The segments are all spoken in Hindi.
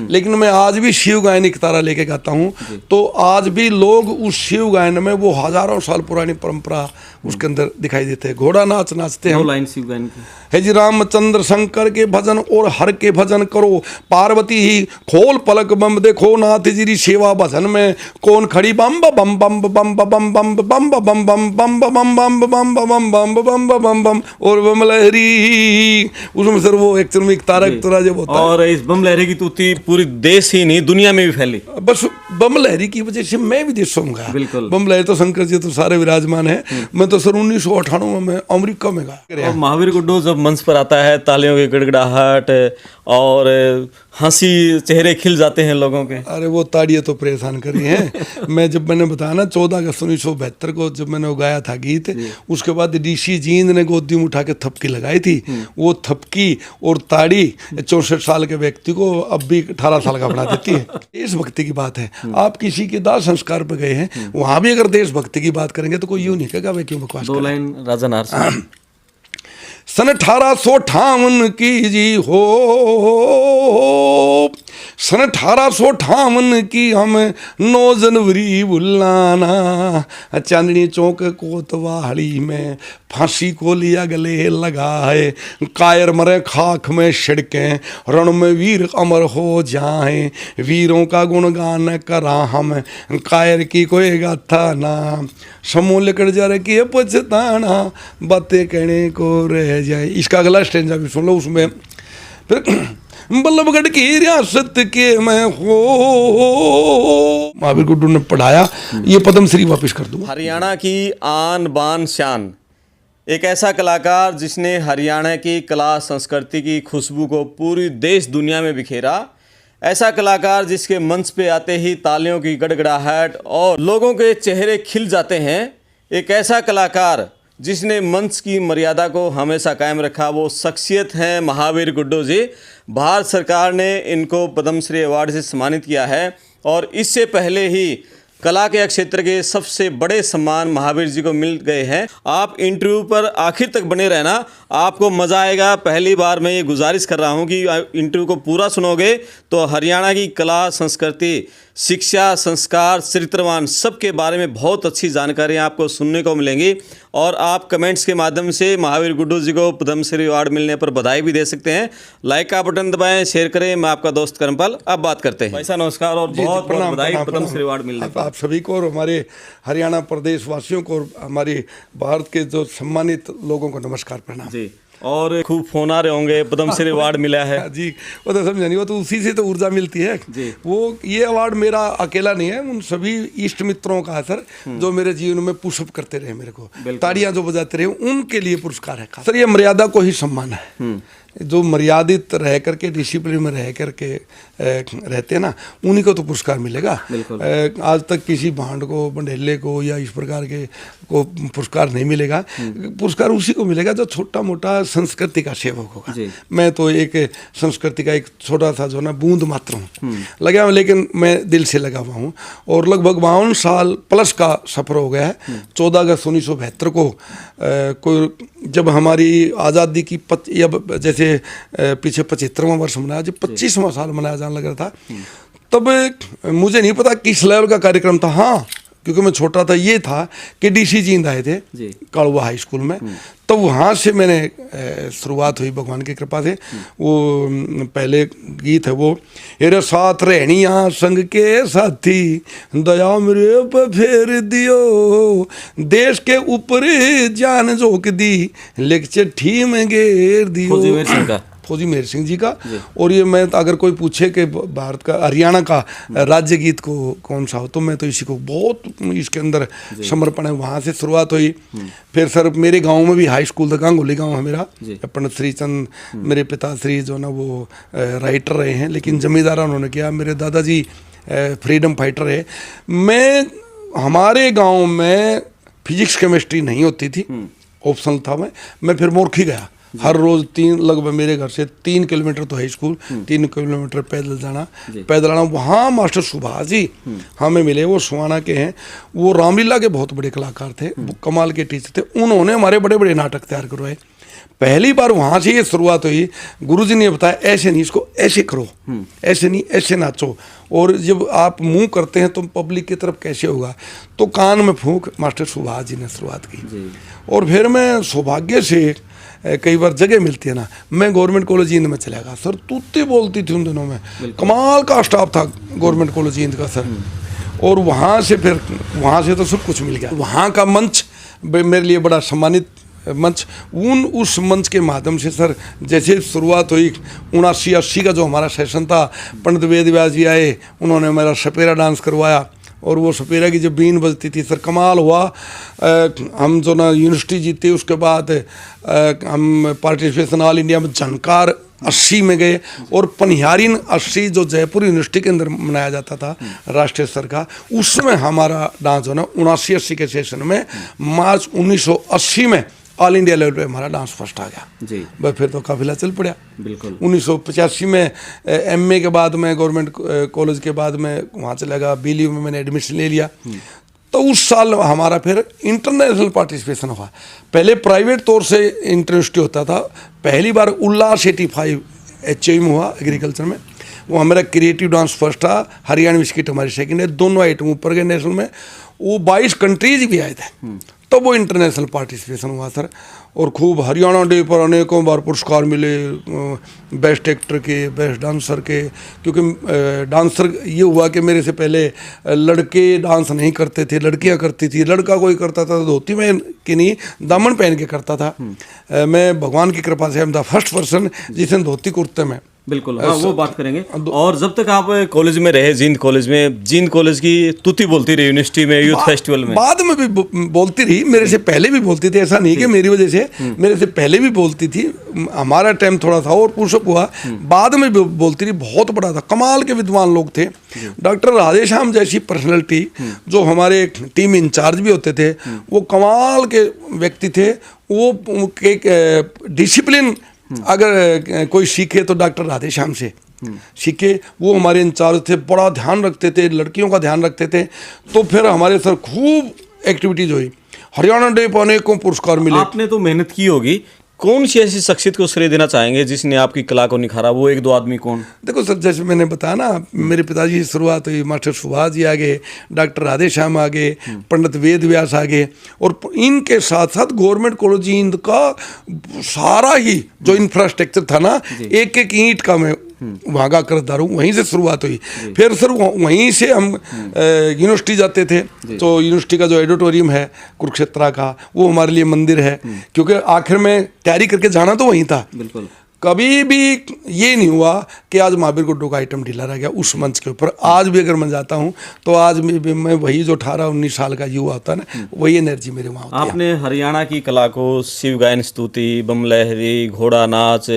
लेकिन मैं आज भी शिव गायन एक तारा लेके गाता हूँ, तो आज भी लोग उस शिव गायन में वो हजारों साल पुरानी परंपरा उसके अंदर दिखाई देते हैं। घोड़ा नाच नाचते हैं, लाइन शिव गायन की है जी। रामचंद्र शंकर के भजन और हर के भजन करो, पार्वती ही खोल पलक बम देखो, नाथ जी सेवा भजन में कौन खड़ी बम बम बम बम बम बम बम बम बम बम बम बम बम बम बम बम बम बम और बम लहरी। उसमें सर वो एक्चुअल में एक तारा तुरा जब होता है, और इस बम लहरी की तूती पूरी देश ही नहीं दुनिया में भी फैली। बस बम लहरी की वजह से मैं विदेशों में गया। बिल्कुल। बम लहरी तो शंकर जी तो सारे विराजमान है। मैं तो सर 1998 में अमेरिका में गया। महावीर गुड्डू जब मंच पर आता है, तालियों की गड़गड़ाहट और हंसी, चेहरे खिल जाते हैं लोगों के। अरे वो ताड़ियाँ तो परेशान करी हैं। मैंने बताया ना 14 अगस्त 1972 को जब मैंने गाया था गीत, उसके बाद ऋषि जींद ने गोदी में उठा के थपकी लगाई थी। वो थपकी और ताड़ी 64 साल के व्यक्ति को अब भी 18 साल का बना देती है। देशभक्ति की बात है। आप किसी के दाह संस्कार पे गए हैं, वहां भी अगर देशभक्ति की बात करेंगे तो कोई यूं नहीं कहेगा वे क्यों बकवास। 2 लाइन राजा नार से। सन 1858 की जी हो, सन 1858 की हम 9 जनवरी बुलाना, चांदनी चौक कोतवाली में फांसी को लिया गले लगाए, कायर मरे खाक में छिड़कें, रण में वीर अमर हो जाएं, वीरों का गुणगान करा हम, कायर की कोई गाथा ना, समूह लेकर जा रहे कि पछताना, बातें कहने को रह जाए। इसका अगला स्टेंजा भी सुन लो। उसमें फिर बल्लभगढ़ की रियासत के मैं हो, महावीर गुड्डू ने पढ़ाया, ये पद्मश्री वापस कर दूंगा। हरियाणा की आन बान शान, एक ऐसा कलाकार जिसने हरियाणा की कला संस्कृति की खुशबू को पूरी देश दुनिया में बिखेरा, ऐसा कलाकार जिसके मंच पे आते ही तालियों की गड़गड़ाहट और लोगों के चेहरे खिल जाते हैं, एक ऐसा कलाकार जिसने मंच की मर्यादा को हमेशा कायम रखा, वो शख्सियत हैं महावीर गुड्डू जी। भारत सरकार ने इनको पद्मश्री अवार्ड से सम्मानित किया है और इससे पहले ही कला के क्षेत्र के सबसे बड़े सम्मान महावीर जी को मिल गए हैं। आप इंटरव्यू पर आखिर तक बने रहना, आपको मज़ा आएगा। पहली बार मैं ये गुजारिश कर रहा हूँ कि इंटरव्यू को पूरा सुनोगे तो हरियाणा की कला, संस्कृति, शिक्षा, संस्कार, चरित्रवान सब के बारे में बहुत अच्छी जानकारी आपको सुनने को मिलेंगी। और आप कमेंट्स के माध्यम से महावीर गुड्डू जी को पद्मश्री अवार्ड मिलने पर बधाई भी दे सकते हैं। लाइक का बटन दबाएं, शेयर करें। मैं आपका दोस्त करमपाल। अब बात करते हैं। भाई साहब नमस्कार और बहुत बहुत बधाई पद्मश्री अवार्ड मिलने पर। आप सभी को और हमारे हरियाणा प्रदेश वासियों को और हमारे भारत के जो सम्मानित लोगों को नमस्कार, प्रणाम जी। और खूब फोन आ रहे होंगे, पद्मश्री अवार्ड मिला है जी। वो तो समझा नहीं, वो तो उसी से तो ऊर्जा मिलती है जी। वो ये अवार्ड मेरा अकेला नहीं है, उन सभी इष्ट मित्रों का है सर, जो मेरे जीवन में पुशअप करते रहे, मेरे को ताड़ियां जो बजाते रहे, उनके लिए पुरस्कार है सर। ये मर्यादा को ही सम्मान है। जो मर्यादित रह करके, डिसिप्लिन में रह करके रहते हैं ना, उन्हीं को तो पुरस्कार मिलेगा। आज तक किसी भांड को, बंडेले को या इस प्रकार के को पुरस्कार नहीं मिलेगा। पुरस्कार उसी को मिलेगा जो छोटा मोटा संस्कृति का सेवक होगा। मैं तो एक संस्कृति का एक छोटा सा जो ना बूंद मात्र हूँ लगा हुआ, लेकिन मैं दिल से लगा हुआ हूँ। और लगभग 52 साल प्लस का सफ़र हो गया है। 14 अगस्त 1972 को कोई जब हमारी आज़ादी की जैसे पीछे 75वां वर्ष मनाया, जब 25वां साल मनाया जाने लग रहा था, तब मुझे नहीं पता किस लेवल का कार्यक्रम था। हाँ, क्योंकि मैं छोटा था, ये था कि डीसी जींद आए थे कालवा हाई स्कूल में, तो वहाँ से मैंने शुरुआत हुई भगवान की कृपा से। वो पहले गीत है वो, हेरे साथ रहनिया संग के साथी, दया मेरे पे फेर दियो, देश के ऊपर जान झोंक दी, लिख चिट्ठी में घेर दियो। फौजी मेहर सिंह जी का। और ये मैं अगर कोई पूछे कि भारत का, हरियाणा का राज्य गीत को कौन सा हो, तो मैं तो इसी को बहुत इसके अंदर समर्पण है। वहाँ से शुरुआत हुई। फिर सर मेरे गांव में भी हाई स्कूल था, गांगुली गांव है मेरा। पंडित श्रीचंद मेरे पिताश्री जो ना वो राइटर रहे हैं, लेकिन जमींदारा उन्होंने किया। मेरे दादाजी फ्रीडम फाइटर है। हमारे गाँव में फिजिक्स केमिस्ट्री नहीं होती थी, ऑप्शनल था। मैं फिर मोरखी गया। हर रोज लगभग मेरे घर से 3 किलोमीटर तो है स्कूल, 3 किलोमीटर पैदल आना। वहाँ मास्टर सुभाष जी हमें मिले, वो सुहाना के हैं। वो रामलीला के बहुत बड़े कलाकार थे, वो कमाल के टीचर थे। उन्होंने हमारे बड़े बड़े नाटक तैयार करवाए। पहली बार वहाँ से ये शुरुआत हुई। गुरुजी ने बताया ऐसे नहीं, इसको ऐसे करो, ऐसे नहीं, ऐसे नाचो। और जब आप मुंह करते हैं तो पब्लिक की तरफ कैसे होगा, तो कान में फूंक मास्टर सुभाष जी ने शुरुआत की। और फिर मैं सौभाग्य से कई बार जगह मिलती है ना, मैं गवर्नमेंट कॉलेज जींद में चला गया सर। तूती बोलती थी उन दिनों में, कमाल का स्टाफ था गवर्नमेंट कॉलेज जींद का सर। और वहाँ से फिर वहाँ से तो सब कुछ मिल गया। वहाँ का मंच मेरे लिए बड़ा सम्मानित मंच, उस मंच के माध्यम से सर जैसे शुरुआत हुई 79-80 का जो हमारा सेशन था, पंडित वेद व्यास जी आए, उन्होंने मेरा सपेरा डांस करवाया। और वो सपेरा की जब बीन बजती थी सर, कमाल हुआ। हम जो ना यूनिवर्सिटी जीते, उसके बाद हम पार्टिसिपेशन ऑल इंडिया में झनकार 80 में गए, और पनिहारिन 80 जो जयपुर यूनिवर्सिटी के अंदर मनाया जाता था राष्ट्रीय स्तर का, उसमें हमारा डांस जो ना 79-80 के सेशन में मार्च 1980 में ऑल इंडिया लेवल पे हमारा डांस फर्स्ट आ गया जी। बस फिर तो काफिला चल पड़ा। बिल्कुल 1985 में एमए के बाद में गवर्नमेंट कॉलेज के बाद में वहाँ चला गया, BLU में मैंने एडमिशन ले लिया। तो उस साल हमारा फिर इंटरनेशनल पार्टिसिपेशन हुआ। पहले प्राइवेट तौर से इंटरयूनिवर्सिटी होता था, पहली बार उल्लास 85 HUI में हुआ एग्रीकल्चर में। वो हमारा क्रिएटिव डांस फर्स्ट था, हरियाणा बिस्किट हमारी सेकंड है, दोनों आइटम ऊपर गए नेशनल में। वो 22 कंट्रीज भी आए थे, तब वो इंटरनेशनल पार्टिसिपेशन हुआ सर। और खूब हरियाणा डे पर अनेकों बार पुरस्कार मिले, बेस्ट एक्टर के, बेस्ट डांसर के। क्योंकि डांसर ये हुआ कि मेरे से पहले लड़के डांस नहीं करते थे, लड़कियां करती थी। लड़का कोई करता था तो धोती पहन के नहीं, दामन पहन के करता था। मैं भगवान की कृपा से I am the first person जिसने धोती कुर्ते में। बिल्कुल, हाँ वो बात करेंगे। और जब तक आप कॉलेज में रहे, जींद कॉलेज की तुती बोलती रही यूनिवर्सिटी में, यूथ फेस्टिवल में। बाद में भी बोलती रही, मेरे से पहले भी बोलती थी। ऐसा नहीं कि मेरी वजह से, मेरे से पहले भी बोलती थी। हमारा टाइम थोड़ा था और पुशअप हुआ, बाद में भी बोलती रही। बहुत बड़ा था, कमाल के विद्वान लोग थे। डॉक्टर राधेश्याम जैसी पर्सनैलिटी जो हमारे टीम इंचार्ज भी होते थे, वो कमाल के व्यक्ति थे। वो डिसिप्लिन अगर कोई सीखे तो डॉक्टर राधेश्याम से सीखे। वो हमारे इंचार्ज थे, बड़ा ध्यान रखते थे, लड़कियों का ध्यान रखते थे। तो फिर हमारे सर खूब एक्टिविटीज हुई, हरियाणा डे पर अनेकों पुरस्कार मिले। आपने तो मेहनत की होगी, कौन सी ऐसी शख्सियत को श्रेय देना चाहेंगे जिसने आपकी कला को निखारा? वो 1-2 आदमी कौन? देखो सर, जैसे मैंने बताया ना, मेरे पिताजी की शुरुआत हुई, मास्टर सुभाष जी आगे, डॉक्टर राधेश्याम आगे, पंडित वेद व्यास आगे। और इनके साथ साथ गवर्नमेंट कॉलेज जींद का सारा ही जो इंफ्रास्ट्रक्चर था ना, एक एक ईंट का मैं वहाँ का कर्जदार हूँ। वहीं से शुरुआत हुई। फिर सर वहीं से हम यूनिवर्सिटी जाते थे। तो यूनिवर्सिटी का जो एडिटोरियम है कुरुक्षेत्रा का, वो हमारे लिए मंदिर है, क्योंकि आखिर में तैयारी करके जाना तो वहीं था। बिल्कुल, कभी भी ये नहीं हुआ कि आज महावीर गुड्डू का आइटम ढीला रह गया उस मंच के ऊपर। आज भी अगर मैं जाता हूँ तो आज भी मैं वही जो 18-19 साल का युवा होता है ना, वही एनर्जी मेरे वहाँ होती है। आपने हरियाणा की कला को, शिव गायन स्तुति, बम लहरी, घोड़ा नाच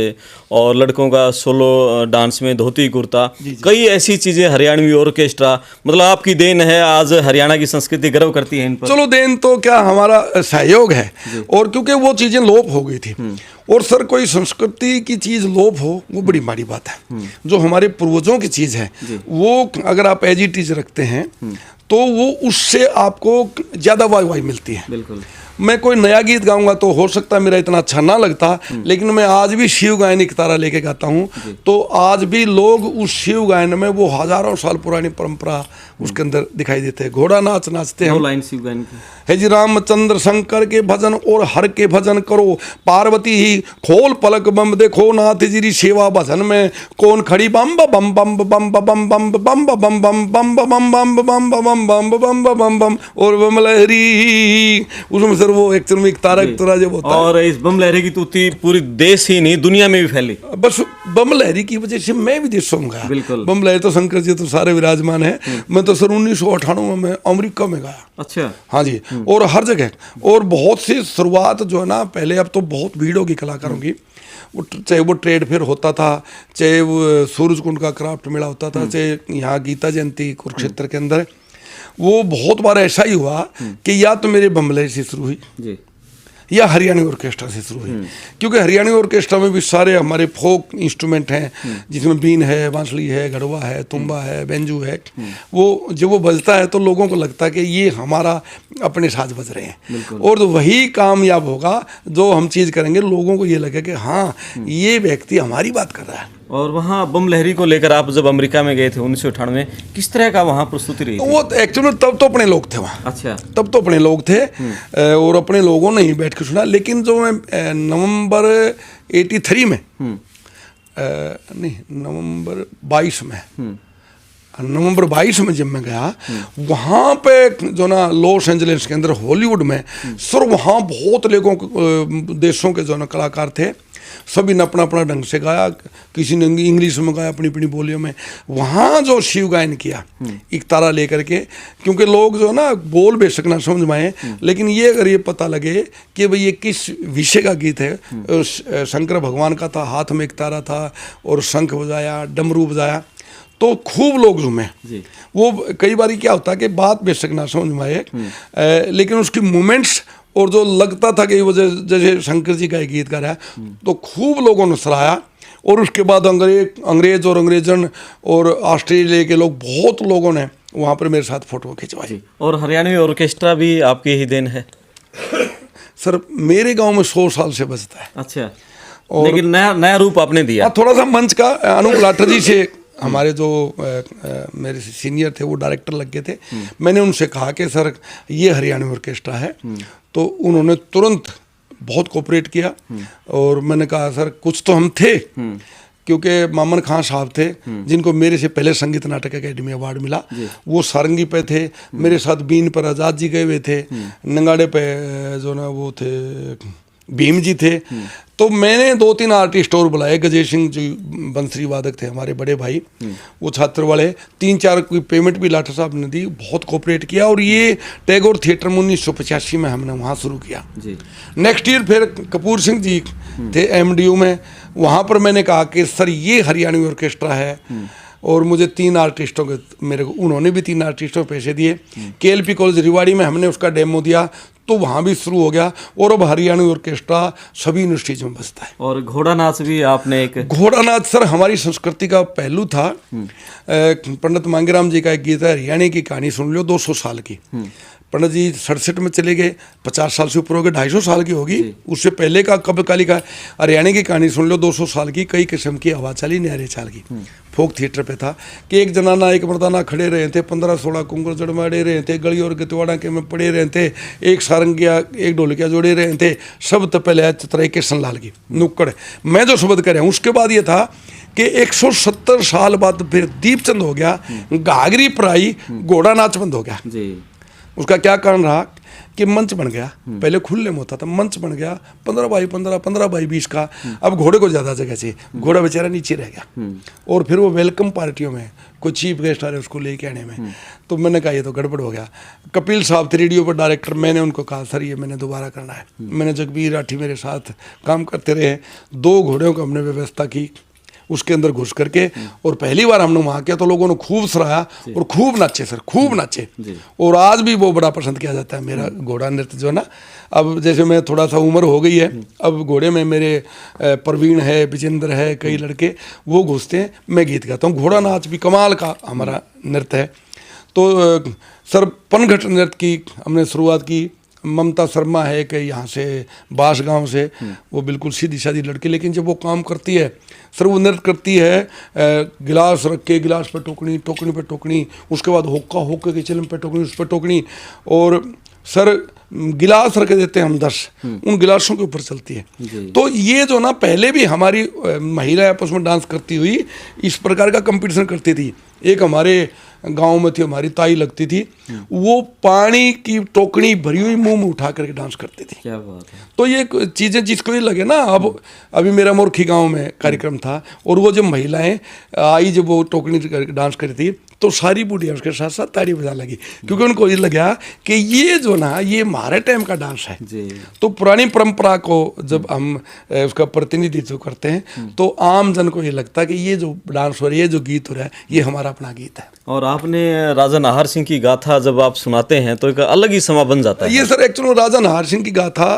और लड़कों का सोलो डांस में धोती कुर्ता, कई ऐसी चीजें, हरियाणवी ऑर्केस्ट्रा, मतलब आपकी देन है। आज हरियाणा की संस्कृति गर्व करती है इन पर। चलो देन तो क्या, हमारा सहयोग है। और क्योंकि वो चीजें लोप हो गई थी। और सर कोई संस्कृति की चीज लोप हो, वो बड़ी बड़ी बात है। जो हमारे पूर्वजों की चीज है, वो अगर आप एज इट इज रखते हैं तो वो उससे आपको ज्यादा वाहवाही मिलती है। बिल्कुल, मैं कोई नया गीत गाऊंगा तो हो सकता है मेरा इतना अच्छा ना लगता, लेकिन मैं आज भी शिव गायन की तारा लेके गाता हूँ। तो आज भी लोग उस शिव गायन में वो हजारों साल पुरानी परंपरा उसके अंदर दिखाई देते हैं। घोड़ा नाच नाचते हैं, 2 लाइन शिव गायन की। है जी, रामचंद्र शंकर के भजन और हर के भजन करो, पार्वती ही खोल पलक बम देखो, नाथ जी सेवा भजन में कौन खड़ी, बम बम बम बम बम बम बम बम बम बम बम बम बम बम बम बम बम बम और बम लहरी। उसमें सर वो एक्चुअल में एक तारक तुरा जब होता है। और इस बम लहरी की तूती पूरी देश ही नहीं, दुनिया में भी फैली। बस बम लहरी की वजह से मैं विदेशों में गया। बिल्कुल, बम लहरी तो शंकर जी तो सारे विराजमान है। मैं तो सर 1998 में अमेरिका में गया। अच्छा, हाँ जी, और हर जगह। और बहुत सी शुरुआत जो है ना, पहले अब तो बहुत भीड़ होगी कलाकारों की। वो चाहे वो ट्रेड फेयर होता था, चाहे वो सूरज कुंड का क्राफ्ट मेला होता था, चाहे यहाँ गीता जयंती कुरुक्षेत्र के अंदर, वो बहुत बार ऐसा ही हुआ कि या तो मेरे बम लहरी से शुरू हुई जी, या हरियाणवी ऑर्केस्ट्रा से शुरू हुई। क्योंकि हरियाणवी ऑर्केस्ट्रा में भी सारे हमारे फोक इंस्ट्रूमेंट हैं, जिसमें बीन है, बांसुरी है, गढ़वा है, तुम्बा है, बेंजू है। वो जब वो बजता है तो लोगों को लगता है कि ये हमारा अपने साज बज रहे हैं। और तो वही कामयाब होगा जो हम चीज़ करेंगे, लोगों को ये लगे कि हाँ ये व्यक्ति हमारी बात कर रहा है। और वहाँ बम लहरी को लेकर आप जब अमेरिका में गए थे 1998 में, किस तरह का वहाँ प्रस्तुति रही थी? वो एक्चुअली तब तो अपने लोग थे वहाँ। अच्छा। तब तो अपने लोग थे और अपने लोगों ने ही बैठ के सुना। लेकिन जो मैं नवंबर 83 में नहीं नवंबर 22 में नवंबर 22 में जब मैं गया वहाँ पे जो ना लॉस एंजलिस के अंदर हॉलीवुड में सर वहाँ बहुत देशों के जो ना कलाकार थे, सभी ने अपना अपना ढंग से गाया, किसी ने इंग्लिश में गाया अपनी अपनी बोलियों में। वहाँ जो शिव गायन किया एक तारा लेकर के, क्योंकि लोग जो ना बोल बेशक ना समझ पाए, लेकिन ये अगर ये पता लगे कि भाई ये किस विषय का गीत है, शंकर भगवान का था, हाथ में एक तारा था और शंख बजाया, डमरू बजाया, तो खूब लोग झूमे। वो कई बार क्या होता है कि बात बेशक ना समझ में आए, लेकिन उसकी मूवमेंट्स और जो लगता था कि वो जैसे शंकर जी का एक गीत गा रहा है, तो खूब लोगों ने सराहा। और उसके बाद अंग्रेज और अंग्रेजन और ऑस्ट्रेलिया के लोग, बहुत लोगों ने वहाँ पर मेरे साथ फोटो खिंचवाई। और हरियाणवी ऑर्केस्ट्रा भी आपकी ही देन है? सर मेरे गांव में 100 साल से बजता है। अच्छा। और लेकिन नया रूप आपने दिया। थोड़ा सा मंच का अनूप लाठर जी से हमारे जो मेरे सीनियर थे वो डायरेक्टर लग गए थे, मैंने उनसे कहा कि सर ये हरियाणवी ऑर्केस्ट्रा है, तो उन्होंने तुरंत बहुत कोऑपरेट किया। और मैंने कहा सर कुछ तो हम थे, क्योंकि मामन खान साहब थे जिनको मेरे से पहले संगीत नाटक अकेडमी अवार्ड मिला, वो सारंगी पे थे, मेरे साथ बीन पर आज़ाद जी गए हुए थे, नंगाड़े पे जो ना वो थे भीम जी थे। तो मैंने 2-3 आर्टिस्ट और बुलाए, गजेश सिंह जी बंसरी वादक थे हमारे बड़े भाई, वो छात्र वाले, 3-4 की पेमेंट भी लाठर साहब ने दी, बहुत कोऑपरेट किया। और ये टैगोर थिएटर में 1985 में हमने वहाँ शुरू किया। नेक्स्ट ईयर फिर कपूर सिंह जी थे MDU में, वहाँ पर मैंने कहा कि सर ये हरियाणवी ऑर्केस्ट्रा है, और मुझे 3 आर्टिस्टों के मेरे को उन्होंने भी 3 आर्टिस्टों को पैसे दिए। KLP कॉलेज रिवाड़ी में हमने उसका डेमो दिया, तो वहाँ भी शुरू हो गया। और अब हरियाणवी ऑर्केस्ट्रा सभी यूनिवर्सिटीज़ में बजता है। और घोड़ा नाच भी आपने एक? घोड़ा नाच सर हमारी संस्कृति का पहलू था। पंडित मांगेराम जी का एक गीत है, हरियाणा की कहानी सुन लो 200 साल की। पंडित जी 67 में चले गए, 50 साल से ऊपर हो गए, 250 साल की होगी, उससे पहले का कब काली का हरियाणा की कहानी सुन लो 200 साल की, कई किस्म की हवा चली न्यारे चाल की। फोक थिएटर पे था कि एक जनाना एक मर्दाना खड़े रहे थे, 15-16 कुंगल जड़माड़े रहे थे, गली और गतवाड़ा के में पड़े रहे थे, एक सारंगिया एक ढोलकिया जोड़े रहे थे, सब तो पहले चित्राई कृष्ण लाल की नुक्कड़। मैं जो शब्द कर रहा हूँ उसके बाद ये था कि 170 साल बाद फिर दीपचंद हो गया, घाघरी पराई, घोड़ा नाच बंद हो गया। उसका क्या कारण रहा कि मंच बन गया, पहले खुले में होता था, मंच बन गया 15x15, 15x20 का। अब घोड़े को ज़्यादा जगह चाहिए, घोड़ा बेचारा नीचे रह गया। और फिर वो वेलकम पार्टियों में कोई चीफ गेस्ट आ रहे उसको लेके आने में, तो मैंने कहा ये तो गड़बड़ हो गया। कपिल साहब थे रेडियो पर डायरेक्टर, मैंने उनको कहा सर ये मैंने दोबारा करना है। मैंने जगबीर राठी मेरे साथ काम करते रहे, 2 घोड़ों को हमने व्यवस्था की उसके अंदर घुस करके, और पहली बार हमने वहाँ किया तो लोगों ने खूब सराहा और खूब नाचे सर, खूब नाचे। और आज भी वो बड़ा पसंद किया जाता है मेरा घोड़ा नृत्य जो ना। अब जैसे मैं थोड़ा सा उम्र हो गई है, अब घोड़े में मेरे प्रवीण है, विजेंद्र है, कई लड़के वो घुसते हैं, मैं गीत गाता हूँ। घोड़ा नाच भी कमाल का हमारा नृत्य है। तो सर पनघट नृत्य की हमने शुरुआत की। ममता शर्मा है कि यहाँ से बास गांव से, वो बिल्कुल सीधी सादी लड़की, लेकिन जब वो काम करती है सर, वो नृत्य करती है, गिलास रख के गिलास पे टोकनी, टोकनी पे टोकनी, उसके बाद होक्का, होक्के की चिलम पे टोकनी, उस पर टोकनी, और सर गिलास रख देते हैं हम 10, उन गिलासों के ऊपर चलती है। तो ये जो ना पहले भी हमारी महिला आपस में डांस करती हुई इस प्रकार का कंपटीशन करती थी। एक हमारे गांव में थी, हमारी ताई लगती थी, वो पानी की टोकनी भरी हुई मुंह में उठा करके डांस करती थी। क्या बात है। तो ये चीज़ें जिसको ये लगे ना, अब अभी मेरा मोरखी गांव में कार्यक्रम था, और वो जब महिलाएं आई, जब वो टोकनी डांस करी थी, तो सारी बुढ़िया उसके साथ साथ ताड़ी बजा लगी, क्योंकि उनको ये लगा कि ये जो ना ये हमारे टाइम का डांस है। तो पुरानी परंपरा को जब हम उसका प्रतिनिधित्व करते हैं, तो आम जन को ये लगता है कि ये जो डांस हो रहा है, ये जो गीत हो रहा है, ये हमारा अपना गीत है। और आपने राजा नाहर सिंह की गाथा जब आप सुनाते हैं तो एक अलग ही समा बन जाता है। ये सर एक्चुअली राजा नाहर सिंह की गाथा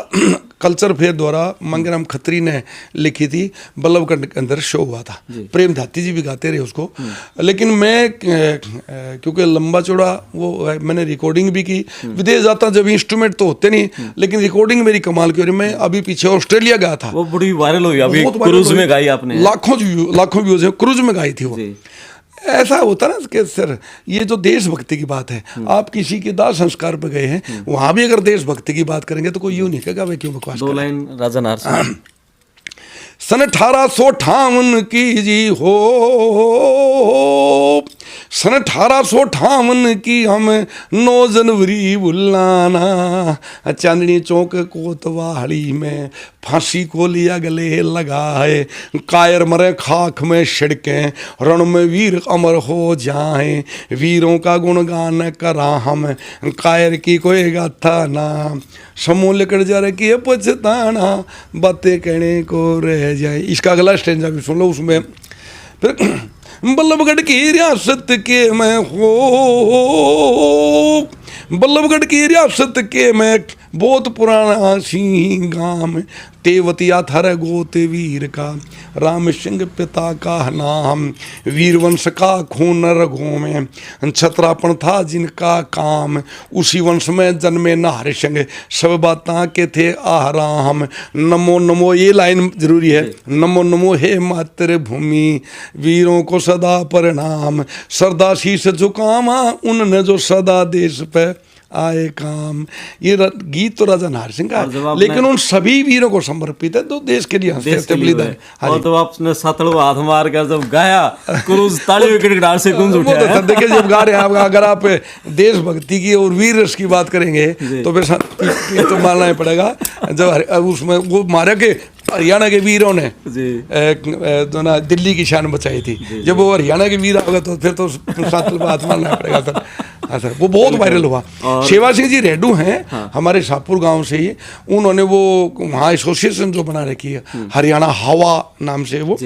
कल्चर फेयर द्वारा मंगेराम खत्री ने लिखी थी, बल्लभगढ़ के अंदर शो हुआ था। प्रेम धाती जी भी गाते रहे उसको, लेकिन मैं क्योंकि लंबा चौड़ा वो है, मैंने रिकॉर्डिंग भी की। विदेश जाता जब इंस्ट्रूमेंट तो होते नहीं, लेकिन रिकॉर्डिंग मेरी कमाल की हो रही। मैं अभी पीछे ऑस्ट्रेलिया गया था, वो बड़ी वायरल हुई, अभी क्रूज में गाई आपने, लाखों व्यूज है, क्रूज में गाई थी वो। ऐसा होता ना कि सर ये जो देशभक्ति की बात है, आप किसी के दाह संस्कार पे गए हैं, वहां भी अगर देशभक्ति की बात करेंगे तो कोई यूं नहीं कहेगा भाई क्यों बकवास। 2 लाइन राजा नाहर सिंह। सन 1858 की जी हो, सन 1858 की हम 9 जनवरी बुलाना, चांदनी चौक कोतवाली में फांसी को लिया गले लगाए, कायर मरे खाक में छिड़कें, रण में वीर अमर हो जाएं, वीरों का गुणगान करा हम, कायर की कोई गाथा ना, समूह लेकर जा रहे कि पछताना, बातें कहने को रह जाए। इसका अगला स्टेंजा भी सुन लो, उसमें फिर बल्लभगढ़ की रियासत के मैं हो, बल्लभगढ़ की रियासत के मैं बहुत पुराना सी गांव, तेवतिया थर गोत वीर का, राम सिंह पिता का नाम, वीर वंश का खून रगों में, छत्रापन था जिनका काम, उसी वंश में जन्मे नाहर सिंह, सब बातां के थे आराम, नमो नमो, ये लाइन जरूरी है, नमो नमो हे मातृभूमि, वीरों को सदा प्रणाम, सरदा शीश झुकामा उनने जो सदा देश पे आए काम। ये गीत तो राजा नाहर सिंह का है, लेकिन उन सभी वीरों को समर्पित है तो देश के लिए बलिदान। और तो आपने सतड़ू हाथ मार कर जब गाया, क्रूज तालियों के गिटार से गूंज उठा है। देखिए जब गा रहे हैं, अगर आप देशभक्ति की और वीर रस की बात करेंगे तो फिर तो मानना ही पड़ेगा। जब उसमें वो मारे के हरियाणा के वीरों ने ना दिल्ली की शान बचाई थी, जब वो हरियाणा के वीर आ गए तो फिर तो हाथ मारना पड़ेगा सर। हाँ सर, वो बहुत वायरल हुआ। सेवा सिंह जी रेडू हैं, हमारे शाहपुर गांव से ही, उन्होंने वो वहाँ एसोसिएशन जो बना रखी है हरियाणा हवा नाम से, वो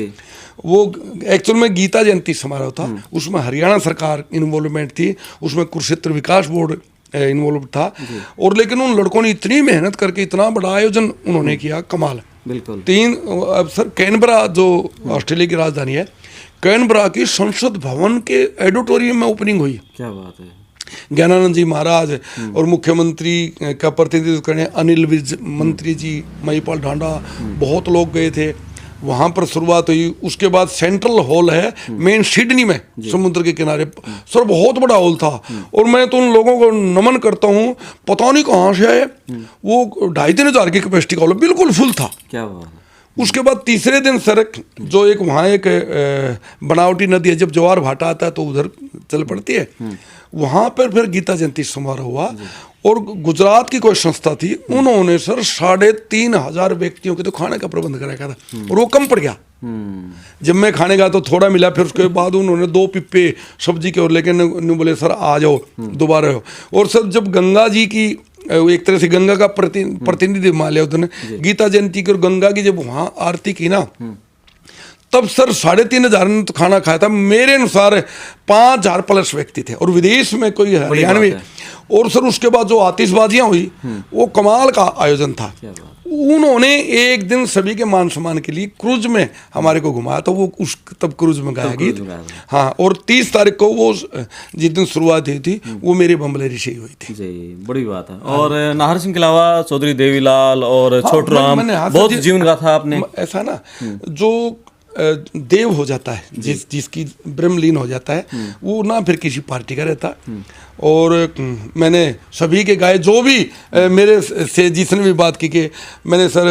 एक्चुअल में गीता जयंती समारोह था, उसमें हरियाणा सरकार इन्वॉल्वमेंट थी, उसमें कुरुक्षेत्र विकास बोर्ड इन्वॉल्व था, और लेकिन उन लड़कों ने इतनी मेहनत करके इतना बड़ा आयोजन उन्होंने किया, कमाल। बिल्कुल। 3 सर कैनबरा जो ऑस्ट्रेलिया की राजधानी है, कैनबरा की संसद भवन के ऑडिटोरियम में ओपनिंग हुई। क्या बात है। ज्ञानानंद जी महाराज और मुख्यमंत्री का प्रतिनिधित्व करने अनिल विज मंत्री जी, महिपाल ढांडा, बहुत लोग गए थे। वहाँ पर शुरुआत हुई। उसके बाद सेंट्रल हॉल है मेन सिडनी में, समुद्र के किनारे, सर बहुत बड़ा हॉल था। और मैं तो उन लोगों को नमन करता हूँ, पता नहीं कहाँ से आए, वो 2,500-3 हज़ार की कैपेसिटी का हॉल बिल्कुल फुल था। क्या बात। उसके बाद तीसरे दिन सड़क जो एक वहाँ एक बनावटी नदी है, जब ज्वार भाटा आता है तो उधर चल पड़ती है, वहाँ पर फिर गीता जयंती समारोह हुआ। और गुजरात की कोई संस्था थी, उन्होंने सर 3,500 व्यक्तियों के तो खाने का प्रबंध कराया था, और वो कम पड़ गया। जब मैं खाने गया तो थोड़ा मिला, फिर उसके बाद उन्होंने 2 पिप्पे सब्जी के और लेकिन बोले सर आ जाओ दोबारा हो। और सर जब गंगा जी की एक तरह से गंगा का प्रतिनिधि मान लिया उन्होंने, गीता जयंती की और गंगा की जब वहाँ आरती की ना, तब सर 3,500 ने तो खाना खाया था। मेरे अनुसार 5,000 प्लस व्यक्ति थे, और विदेश में कोई हरियाणवी। और सर उसके बाद जो आतिशबाजियां हुई, वो कमाल का आयोजन था। उन्होंने एक दिन सभी के मान सम्मान के लिए क्रूज में हमारे को घुमाया, तो वो तब क्रूज में गाया गीत। हाँ, और 30 तारीख को वो जिस दिन शुरुआत हुई थी, वो मेरे बम्बलेरी से ही हुई थी जी। बड़ी बात है। और नाहर सिंह के अलावा चौधरी देवीलाल और छोटू राम, बहुत जीवन गाथा आपने। ऐसा ना, जो देव हो जाता है, जिसकी ब्रह्मलीन हो जाता है, वो ना फिर किसी पार्टी का रहता। और मैंने सभी के गाए, जो भी मेरे से जिसने भी बात की कि मैंने सर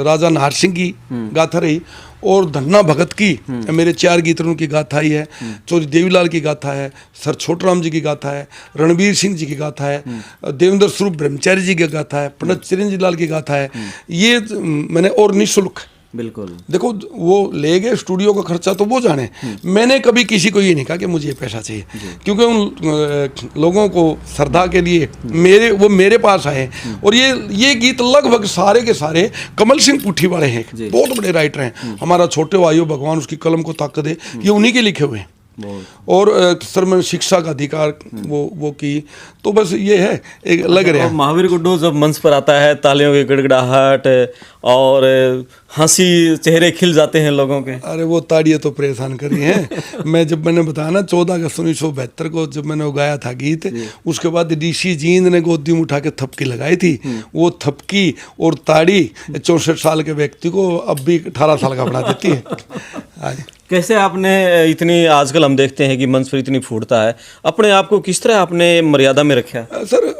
राजा नाहर सिंह की गाथा रही, और धन्ना भगत की मेरे 4 गीतों की गाथा ही है, चौधरी देवीलाल की गाथा है, सर छोटू राम जी की गाथा है, रणवीर सिंह जी की गाथा है, देवेंद्र स्वरूप ब्रह्मचारी जी की गाथा है, पंडित चिरंजीव लाल की गाथा है। ये मैंने, और निःशुल्क, बिल्कुल देखो वो ले गए स्टूडियो का खर्चा तो वो जाने, मैंने कभी किसी को ये नहीं कहा कि मुझे ये पैसा चाहिए, क्योंकि उन लोगों को श्रद्धा के लिए मेरे पास आए। और ये गीत लगभग सारे के सारे कमल सिंह पुट्ठी वाले हैं, बहुत बड़े राइटर हैं। हमारा छोटे भाइयों, भगवान उसकी कलम को ताकत दे, ये उन्हीं के लिखे हुए हैं। और सर मैंने शिक्षा का अधिकार वो की, तो बस ये है एक लग रहा है। महावीर गुड्डू जब मंच पर आता है, तालियों की गड़गड़ाहट और हंसी, चेहरे खिल जाते हैं लोगों के। अरे वो ताड़ियाँ तो परेशान करी हैं। मैंने बताया ना 14 अगस्त 1972 को जब मैंने वो गाया था गीत, उसके बाद ऋषि जींद ने गोदी में उठा के थपकी लगाई थी। वो थपकी और ताड़ी 64 साल के व्यक्ति को अब भी 18 साल का बना देती है। कैसे आपने इतनी, आजकल हम देखते हैं कि मंच पर इतनी फूटता है, अपने आप को किस तरह आपने मर्यादा में रखा? सर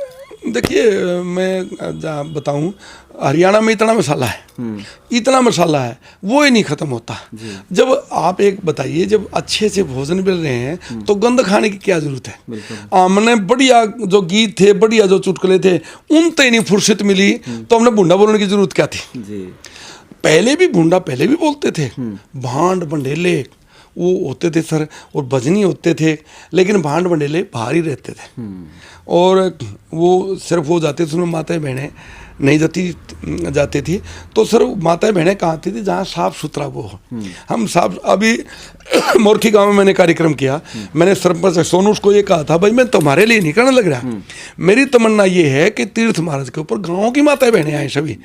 देखिए, मैं बताऊं, हरियाणा में इतना मसाला है, वो ही नहीं खत्म होता। जब आप एक बताइए, जब अच्छे से भोजन मिल रहे हैं तो गंद खाने की क्या जरूरत है? हमने बढ़िया जो गीत थे, बढ़िया जो चुटकुले थे, उन तक नहीं फुर्सत मिली, तो हमने भुंडा बोलने की जरूरत क्या थी? पहले भी बोलते थे, भांड भंडेले वो होते थे सर, और भजनी होते थे, लेकिन भांड भंडेले बाहर ही रहते थे। और वो सिर्फ हो जाते थे, उसमें माताएं बहनें नहीं जाती थी। तो सर माताएं बहनें कहाँ आती थी? जहाँ साफ सुथरा वो हो। हम साफ, अभी मोरखी गांव में मैंने कार्यक्रम किया, मैंने सरपंच सोनू को ये कहा था, भाई मैं तुम्हारे लिए नहीं करने लग रहा, मेरी तमन्ना ये है कि तीर्थ महाराज के ऊपर गाँव की माताएं बहनें आए सभी।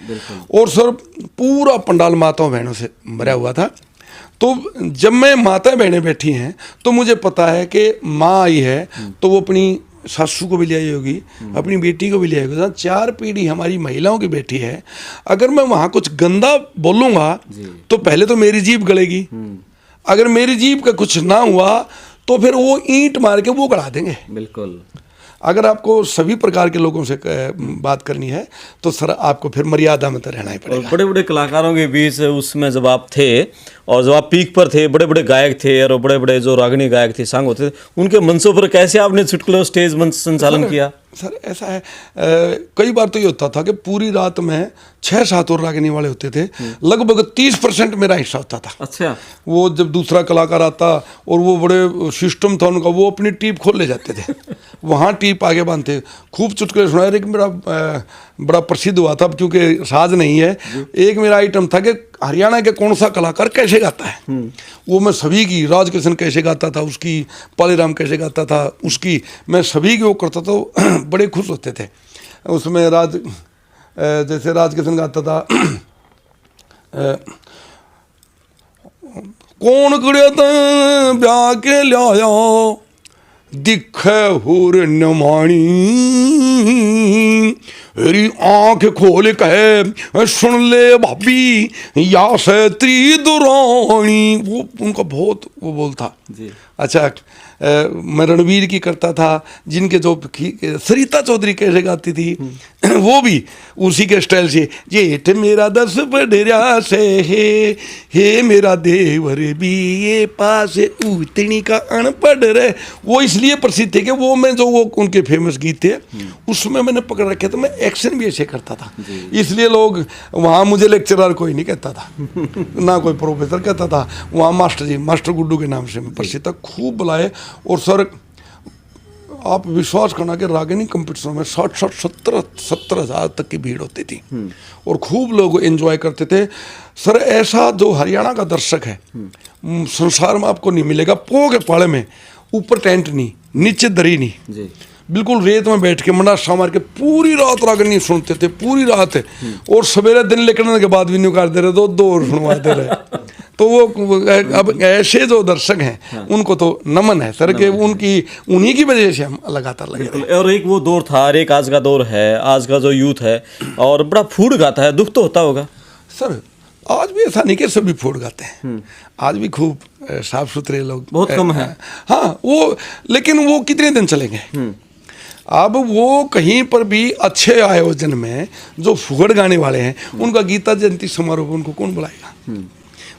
और सर पूरा पंडाल माताओं बहनों से भरा हुआ था। तो जब मैं माता बहनें बैठी हैं तो मुझे पता है कि माँ आई है तो वो अपनी सासू को भी ले आई होगी, अपनी बेटी को भी ले आई होगी। 4 पीढ़ी हमारी महिलाओं की बैठी है। अगर मैं वहाँ कुछ गंदा बोलूँगा तो पहले तो मेरी जीभ गलेगी, अगर मेरी जीभ का कुछ ना हुआ तो फिर वो ईंट मार के वो गड़ा देंगे। बिल्कुल। अगर आपको सभी प्रकार के लोगों से बात करनी है तो सर आपको फिर मर्यादा में तो रहना ही पड़ेगा। बड़े बड़े कलाकारों के बीच उसमें जब आप थे और जब आप पीक पर थे, बड़े बड़े गायक थे और बड़े बड़े जो रागिनी गायक थे, सांग होते थे, उनके मंचों पर कैसे आपने चुटकुले स्टेज मंच संचालन किया? सर ऐसा है, कई बार तो ये होता था कि पूरी रात में 6-7 और रागिनी वाले होते थे, लगभग 30% मेरा हिस्सा होता था। अच्छा। वो जब दूसरा कलाकार आता और वो बड़े सिस्टम था उनका, वो अपनी टीप खोल ले जाते थे, वहाँ टीप आगे बांधते, खूब चुटकुले सुनाए। एक मेरा बड़ा प्रसिद्ध हुआ था, क्योंकि साज नहीं है, एक मेरा आइटम था कि हरियाणा के कौन सा कलाकार कैसे गाता है। वो मैं सभी की, राज किशन कैसे गाता था उसकी, पालीराम कैसे गाता था उसकी, मैं सभी की वो करता था। बड़े खुश होते थे उसमें। जैसे राज किशन गाता था, कौन कड़िया ब्याह के लिया दिखे हुर नमाणी, मेरी आँख खोल के सुन ले भाभी या से त्रिदुरानी। वो उनका बहुत वो बोल था जी। अच्छा, मैं रणवीर की करता था, जिनके जो सरिता चौधरी कैसे गाती थी वो भी उसी के स्टाइल से, जेठ मेरा 10 बडरा से हे मेरा देवर भी ये पास उतनी का अनपढ़ रहे। वो इसलिए प्रसिद्ध थे कि वो मैं जो वो उनके फेमस गीत थे उसमें मैंने पकड़ रखे, तो मैं एक्शन भी ऐसे करता था, इसलिए लोग वहाँ मुझे लेक्चरर कोई नहीं कहता था ना कोई प्रोफेसर कहता था, वहाँ मास्टर जी, मास्टर गुड्डू के नाम से मैं प्रसिद्ध था। खूब बुलाए। और सर आप विश्वास करना कि रागिनी कंपटीशन में 60-70 हज़ार तक की भीड़ होती थी और खूब लोग एंजॉय करते थे। सर ऐसा जो हरियाणा का दर्शक है संसार में आपको नहीं मिलेगा। पो के पाले में ऊपर टेंट नहीं, नीचे दरी नहीं जी। बिल्कुल रेत में बैठ के मंडासा मार के पूरी रात रागिनी सुनते थे, पूरी रात। और सवेरे दिन निकलने के बाद भी नहीं कर दे रहे, 2 और सुनवाते रहे। तो वो अब ऐसे जो दर्शक हैं उनको तो नमन है सर, के उन्हीं की वजह से हम लगातार लगे। और एक वो दौर था और एक आज का दौर है, आज का जो यूथ है और बड़ा फूड गाता है, दुख तो होता होगा सर। आज भी ऐसा नहीं कि सभी फूड गाते हैं, आज भी खूब साफ सुथरे लोग बहुत कम है। हाँ वो, लेकिन वो कितने दिन चलेंगे? अब वो कहीं पर भी अच्छे आयोजन में जो फुगड़ गाने वाले हैं उनका गीता जयंती समारोह उनको कौन बुलाएगा?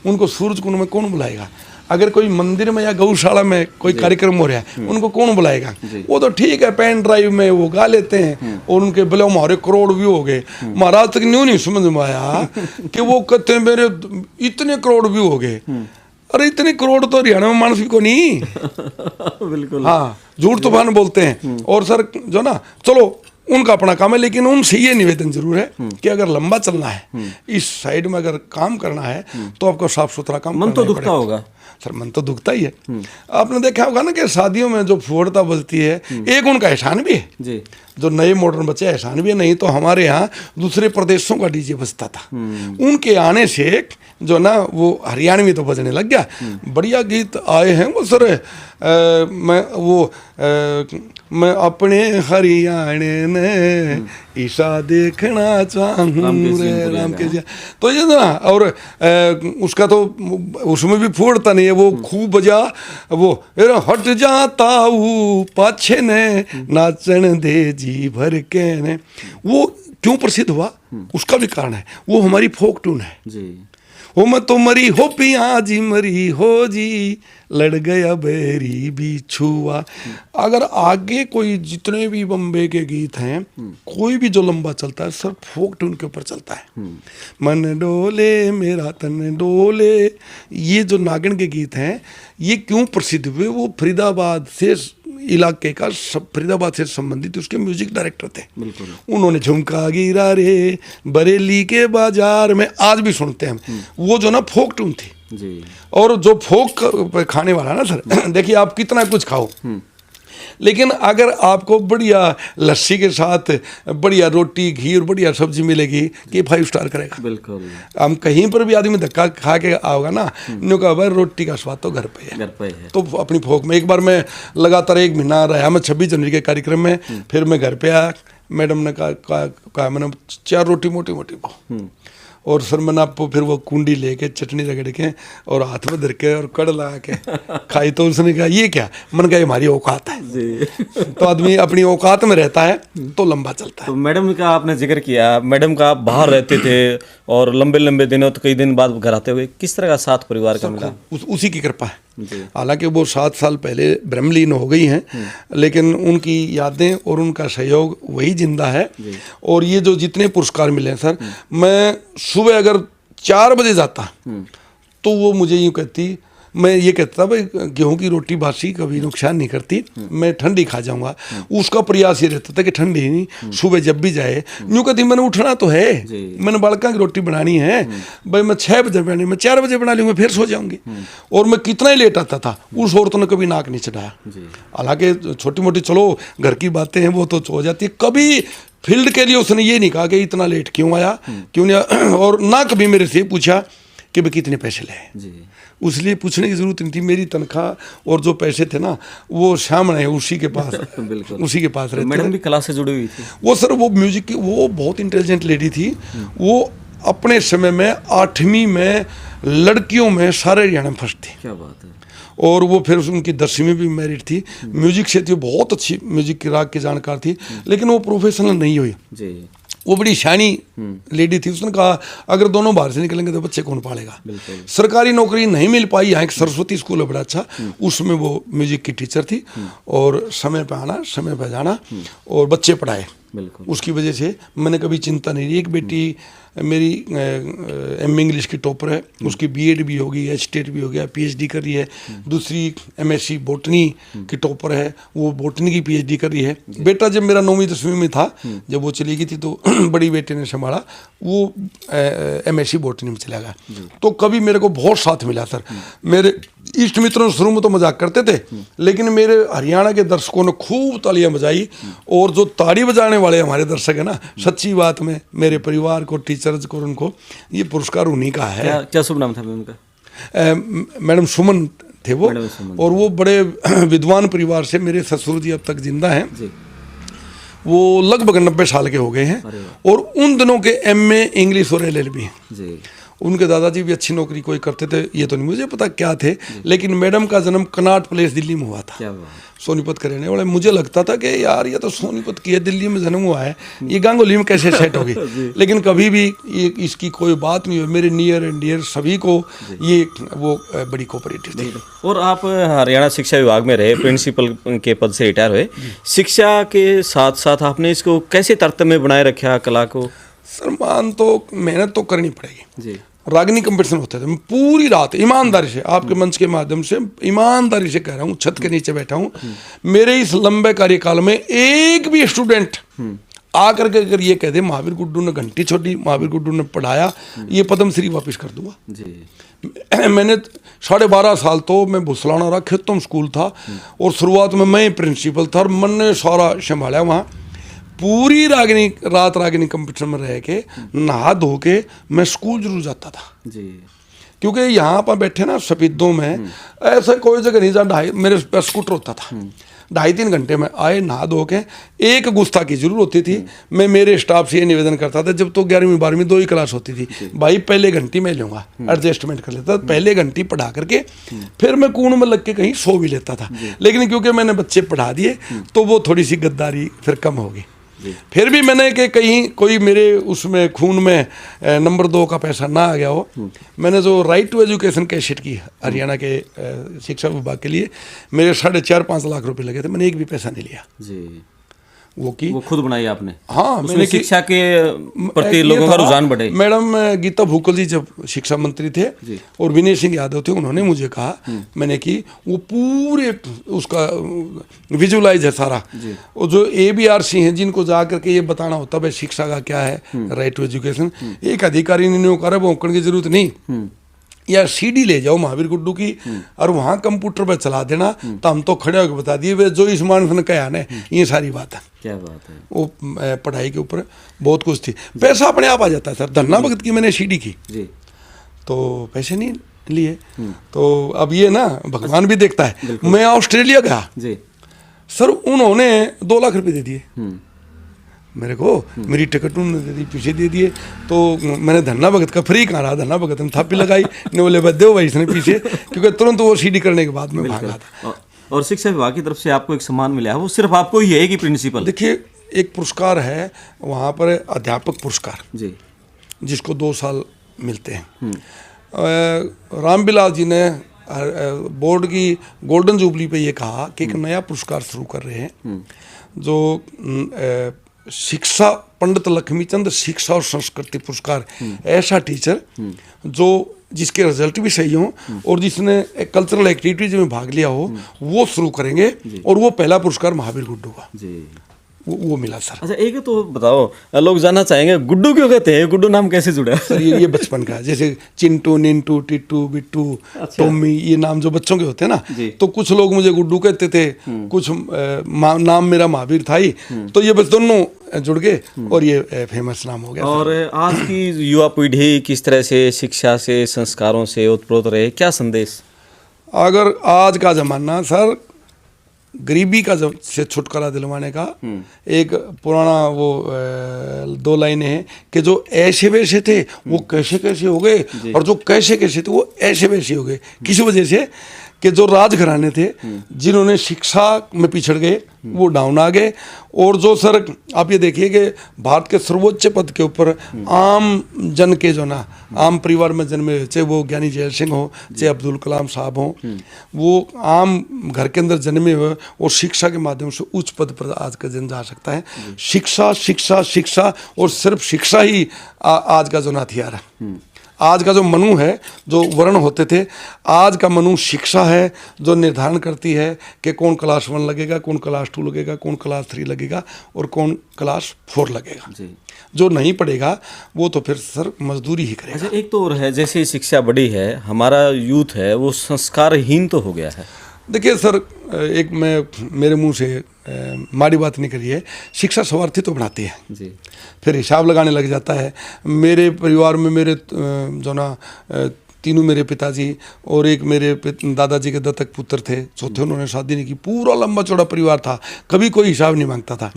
उनको सूरज कुंड में कौन बुलाएगा? अगर कोई मंदिर में या गौशाला में कोई कार्यक्रम हो रहा है उनको कौन बुलाएगा? वो तो ठीक है, पेन ड्राइव में वो गा लेते हैं और उनके बोले हमारे करोड़ व्यू हो गए। महाराज तक न्यू नहीं समझ में आया कि वो कहते हैं मेरे इतने करोड़ व्यू हो गए। अरे इतने करोड़ तो हरियाणा में मानस को नहीं। बिल्कुल हाँ, झूठ तूफान बोलते हैं। और सर जो ना, चलो उनका अपना काम है, लेकिन उनसे ये निवेदन जरूर है कि अगर लंबा चलना है, इस साइड में अगर काम करना है तो आपको साफ सुथरा काम मन तो दुखता होगा सर मन तो दुखता ही है। आपने देखा होगा ना कि शादियों में जो फुहड़ता बजती है, एक उनका एहसान भी है जी। जो नए मॉडर्न बच्चे एहसान भी है। नहीं तो हमारे यहाँ दूसरे प्रदेशों का डीजे बजता था, उनके आने से जो ना वो हरियाणवी तो बजने लग गया। बढ़िया गीत आए हैं वो सर। मैं अपने हरियाणे ने ईशा देखना चाहूँ रे राम के जिया, तो ये ना। और उसका तो उसमें भी फूटता नहीं है, वो खूब बजा वो हट जाता हूँ पाछे ने नाचन दे जी भर के ने। वो क्यों प्रसिद्ध हुआ उसका भी कारण है, वो हमारी फोक टून है जी। वो मैं तो मरी हो पिया जी मरी हो जी लड़ गया बेरी बिछुआ। अगर आगे कोई जितने भी बम्बे के गीत हैं, कोई भी जो लंबा चलता है सर फोक टून के ऊपर चलता है। मन डोले मेरा तन डोले, ये जो नागन के गीत हैं ये क्यों प्रसिद्ध हुए, वो फरीदाबाद से इलाके का फरीदाबाद से संबंधित उसके म्यूजिक डायरेक्टर थे। उन्होंने झुमका गिरा रे बरेली के बाजार में, आज भी सुनते हैं हम। वो जो ना फोक टून थी जी। और जो फोक खाने वाला ना सर देखिए आप कितना कुछ खाओ, लेकिन अगर आपको बढ़िया लस्सी के साथ बढ़िया रोटी घी और बढ़िया सब्जी मिलेगी कि 5 स्टार करेगा। बिल्कुल। हम कहीं पर भी आदमी धक्का खा के आओगा ना, न्यू कहा भाई रोटी का स्वाद तो घर पे है। घर पे है। तो अपनी फोक में एक बार मैं लगातार 1 महीना रहा मैं 26 जनवरी के कार्यक्रम में, फिर मैं घर पे आया, मैडम ने कहा मैंने 4 रोटी मोटी मोटी पाओ, और सर मैंने आपको फिर वो कुंडी लेके चटनी रगड़ के और हाथ में धर के और कड़ लगा के खाई। तो उसने कहा ये क्या, मन कहा हमारी औकात है जी। तो आदमी अपनी औकात में रहता है तो लंबा चलता है। तो मैडम का आपने जिक्र किया, मैडम का आप बाहर रहते थे और लंबे लंबे दिनों तो कई दिन बाद घर आते हुए, किस तरह का साथ परिवार का मिला? उसी की कृपा है। हालांकि वो 7 साल पहले ब्रह्मलीन हो गई हैं, लेकिन उनकी यादें और उनका सहयोग वही जिंदा है। और ये जो जितने पुरस्कार मिले हैं सर, मैं सुबह अगर 4 बजे जाता तो वो मुझे यूँ कहती, मैं ये कहता था भाई गेहूं की रोटी बासी कभी नुकसान नहीं करती, मैं ठंडी खा जाऊंगा। उसका प्रयास ये रहता था कि ठंडी नहीं, सुबह जब भी जाए यूँ कहती मैंने उठना तो है, मैंने बालका की रोटी बनानी है भाई, मैं 6 बजे बनानी, मैं 4 बजे बना लूँगा फिर सो जाऊंगी। और मैं कितना ही लेट आता था, उस औरतों ने कभी नाक नहीं चढ़ाया। हालांकि छोटी मोटी चलो घर की बातें हैं वो तो हो जाती है, कभी फील्ड के लिए उसने ये नहीं कहा कि इतना लेट क्यों आया क्यों नहीं, और ना कभी मेरे से पूछा कि भाई कितने पैसे ले। उसलिए पूछने की जरूरत नहीं थी, मेरी तनख्वाह और जो पैसे थे ना वो सामने है उसी के पास उसी के पास रहते। मैडम भी कला से जुड़ी हुई थी वो सर, वो म्यूजिक की वो बहुत इंटेलिजेंट लेडी थी। वो अपने समय में 8वीं में लड़कियों में सारे हरियाणा में फर्स्ट थी। क्या बात है। और वो फिर उनकी 10वीं में भी मैरिड थी। म्यूजिक से थी, बहुत अच्छी म्यूजिक की राग की जानकार थी, लेकिन वो प्रोफेशनल नहीं हुई जी। वो बड़ी शानी लेडी थी। उसने कहा अगर दोनों बाहर से निकलेंगे तो बच्चे कौन पालेगा। सरकारी नौकरी नहीं मिल पाई। यहाँ एक सरस्वती स्कूल है बड़ा अच्छा, उसमें वो म्यूजिक की टीचर थी, और समय पे आना समय पे जाना और बच्चे पढ़ाए। उसकी वजह से मैंने कभी चिंता नहीं। एक बेटी मेरी एम इंग्लिश की टॉपर है, उसकी बीएड भी होगी, एचटेट भी हो गया, पीएचडी कर रही है। दूसरी एमएससी बोटनी की टॉपर है, वो बोटनी की पीएचडी कर रही है। बेटा जब मेरा 9वीं 10वीं में था, जब वो चली गई थी तो बड़ी बेटे ने संभाला, वो एमएससी बोटनी में चला गया। तो कभी मेरे को बहुत साथ मिला सर। मेरे इष्ट मित्रों शुरू में तो मजाक करते थे, लेकिन मेरे हरियाणा के दर्शकों ने खूब तालियां बजाई। और जो ताड़ी बजाने वाले हमारे दर्शक है ना, सच्ची बात में मेरे परिवार को, टीचर्स को, उनको ये पुरस्कार उन्हीं का है। क्या शुभ नाम था उनका? मैडम सुमन थे वो। और वो बड़े विद्वान परिवार से, मेरे ससुर जी अब तक जिंदा हैं, वो लगभग 90 साल के हो गए हैं। और उन दिनों के एमए इंग्लिश और एलएलबी हैं। उनके दादाजी भी अच्छी नौकरी कोई करते थे, ये तो नहीं मुझे पता क्या थे, लेकिन मैडम का जन्म कनाट प्लेस दिल्ली में हुआ था, सोनीपत के रहने वाले। मुझे लगता था कि यार ये तो सोनीपत की है, दिल्ली में जन्म हुआ है, ये गांगुली में कैसे सेट होगी। लेकिन कभी भी ये इसकी कोई बात नहीं हुई। मेरे नियर एंड डियर सभी को ये वो बड़ी कोऑपरेटिव थी। और आप हरियाणा शिक्षा विभाग में रहे, प्रिंसिपल के पद से रिटायर हुए। शिक्षा के साथ साथ आपने इसको कैसे तारतम्य में बनाए रखा कला को? सर मान तो मेहनत तो करनी पड़ेगी जी। रागनी कंपटीशन होते थे, मैं पूरी रात ईमानदारी से, आपके मंच के माध्यम से ईमानदारी से कह रहा हूँ, छत के नीचे बैठा हूँ, मेरे इस लंबे कार्यकाल में एक भी स्टूडेंट आकर के अगर ये कह दे महावीर गुड्डू ने घंटी छोड़ी, महावीर गुड्डू ने पढ़ाया, ये पद्मश्री वापस कर दूंगा जी। मैंने 12.5 साल तो मैं भुसलाना रहा, खेतम स्कूल था और शुरुआत में मैं प्रिंसिपल था और मैंने सारा संभाला वहाँ। पूरी रात रागिनी कंपटीशन में रह के नहा धो के मैं स्कूल जरूर जाता था जी। क्योंकि यहाँ पर बैठे ना सफेदों में ऐसा कोई जगह नहीं जहाँ मेरे पास स्कूटर होता था, 2.5-3 घंटे में आए नहा धो के। एक गुस्ताखी जरूर होती थी, मैं मेरे स्टाफ से ये निवेदन करता था, जब तो 11वीं 12वीं 2 ही क्लास होती थी, भाई पहले घंटी मैं लूँगा, एडजस्टमेंट कर लेता था, पहले घंटी पढ़ा करके फिर मैं कूण में लग के कहीं सो भी लेता था। लेकिन क्योंकि मैंने बच्चे पढ़ा दिए तो वो थोड़ी सी गद्दारी फिर कम होगी। फिर भी मैंने कि कहीं कोई मेरे उसमें खून में नंबर 2 का पैसा ना आ गया हो, मैंने जो राइट टू एजुकेशन कैसेट की हरियाणा के शिक्षा विभाग के लिए मेरे 4.5-5 लाख रुपए लगे थे, मैंने एक भी पैसा नहीं लिया जी। वो की वो खुद बनाई आपने? हाँ, मैंने शिक्षा के प्रति लोगों का रुझान बढ़े। मैडम गीता भूकल जी जब शिक्षा मंत्री थे और विनय सिंह यादव थे, उन्होंने मुझे कहा, मैंने की वो पूरे उसका विजुलाइज है सारा, और जो ABRC हैं जिनको जा करके ये बताना होता है शिक्षा का क्या है, राइट टू एजुकेशन, एक अधिकारी ने कहा भौंकण की जरूरत नहीं, या CD ले जाओ महावीर गुड्डू की और वहाँ कंप्यूटर पर चला देना, तो हम तो खड़े होकर बता दिए वे जो इस मानस ने कहा ना, ये सारी बात है। क्या बात है। वो पढ़ाई के ऊपर बहुत कुछ थी, पैसा अपने आप आ जाता है सर। धन्ना भगत की मैंने CD की जी, तो पैसे नहीं लिए, तो अब ये ना भगवान भी देखता है। मैं ऑस्ट्रेलिया गया जी सर, उन्होंने 2 लाख रुपए दे दिए मेरे को, मेरी टिकट उन्होंने दे दी, पीछे दे दिए, तो मैंने धन्ना भगत का फ्री कहा रहा, धन्ना भगत ने थापी लगाई, ने बोले दो भाई इसने पीछे, क्योंकि तुरंत वो CD करने के बाद में भागा था। और शिक्षा विभाग की तरफ से आपको एक सम्मान मिला है, वो सिर्फ आपको ही है कि प्रिंसिपल? देखिए, एक पुरस्कार है वहाँ पर, अध्यापक पुरस्कार जी, जिसको 2 साल मिलते हैं। रामबिलास जी ने बोर्ड की गोल्डन जुबली पे ये कहा कि एक नया पुरस्कार शुरू कर रहे हैं, जो शिक्षा पंडित लक्ष्मीचंद शिक्षा और संस्कृति पुरस्कार। ऐसा टीचर जो जिसके रिजल्ट भी सही हो और जिसने कल्चरल एक्टिविटीज में भाग लिया हो, वो शुरू करेंगे, और वो पहला पुरस्कार महावीर गुड्डू का जी, वो मिला सर। अच्छा, एक तो बताओ, लोग जानना चाहेंगे गुड्डू क्यों कहते हैं, गुड्डू नाम कैसे जुड़ा? सर ये बचपन का, जैसे चिंटू, निंटू, टिट्टू, बिट्टू, टॉमी, ये नाम जो बच्चों के होते हैं ना, तो कुछ लोग मुझे गुड्डू कहते थे, कुछ नाम मेरा महावीर था ही, तो ये बस दोनों जुड़ गए और ये फेमस नाम हो गया। और आज की युवा पीढ़ी किस तरह से शिक्षा से, संस्कारों से ओतप्रोत रहे, क्या संदेश? अगर आज का जमाना सर गरीबी का से छुटकारा दिलवाने का, एक पुराना वो 2 लाइनें हैं कि जो ऐसे वैसे थे वो कैसे कैसे हो गए, और जो कैसे कैसे थे वो ऐसे वैसे हो गए। किस वजह से कि जो राजघराने थे जिन्होंने शिक्षा में पिछड़ गए वो डाउन आ गए, और जो सर आप ये देखिए कि भारत के सर्वोच्च पद के ऊपर आम जन के जो ना, आम परिवार में जन्मे, चाहे वो ज्ञानी जैल सिंह हो, चाहे अब्दुल कलाम साहब हो, वो आम घर के अंदर जन्मे हुए और शिक्षा के माध्यम से उच्च पद पर आज का जन जा सकता है। शिक्षा शिक्षा शिक्षा, और सिर्फ शिक्षा ही आज का जो ना हथियार है। आज का जो मनु है, जो वर्ण होते थे, आज का मनु शिक्षा है जो निर्धारण करती है कि कौन क्लास 1 लगेगा, कौन क्लास 2 लगेगा, कौन क्लास 3 लगेगा और कौन क्लास 4 लगेगा। जी। जो नहीं पढ़ेगा वो तो फिर सर मजदूरी ही करेगा। अच्छा, एक तो और है, जैसे शिक्षा बढ़ी है, हमारा यूथ है वो संस्कारहीन तो हो गया है। देखिए सर, एक मैं मेरे मुंह से माड़ी बात नहीं करी है, शिक्षा स्वार्थी तो बनाती है जी, फिर हिसाब लगाने लग जाता है। मेरे परिवार में मेरे जो ना 3 मेरे पिताजी और एक मेरे दादाजी के दत्तक पुत्र थे, चौथे उन्होंने शादी नहीं की, पूरा लंबा चौड़ा परिवार था, कभी कोई हिसाब नहीं मांगता था।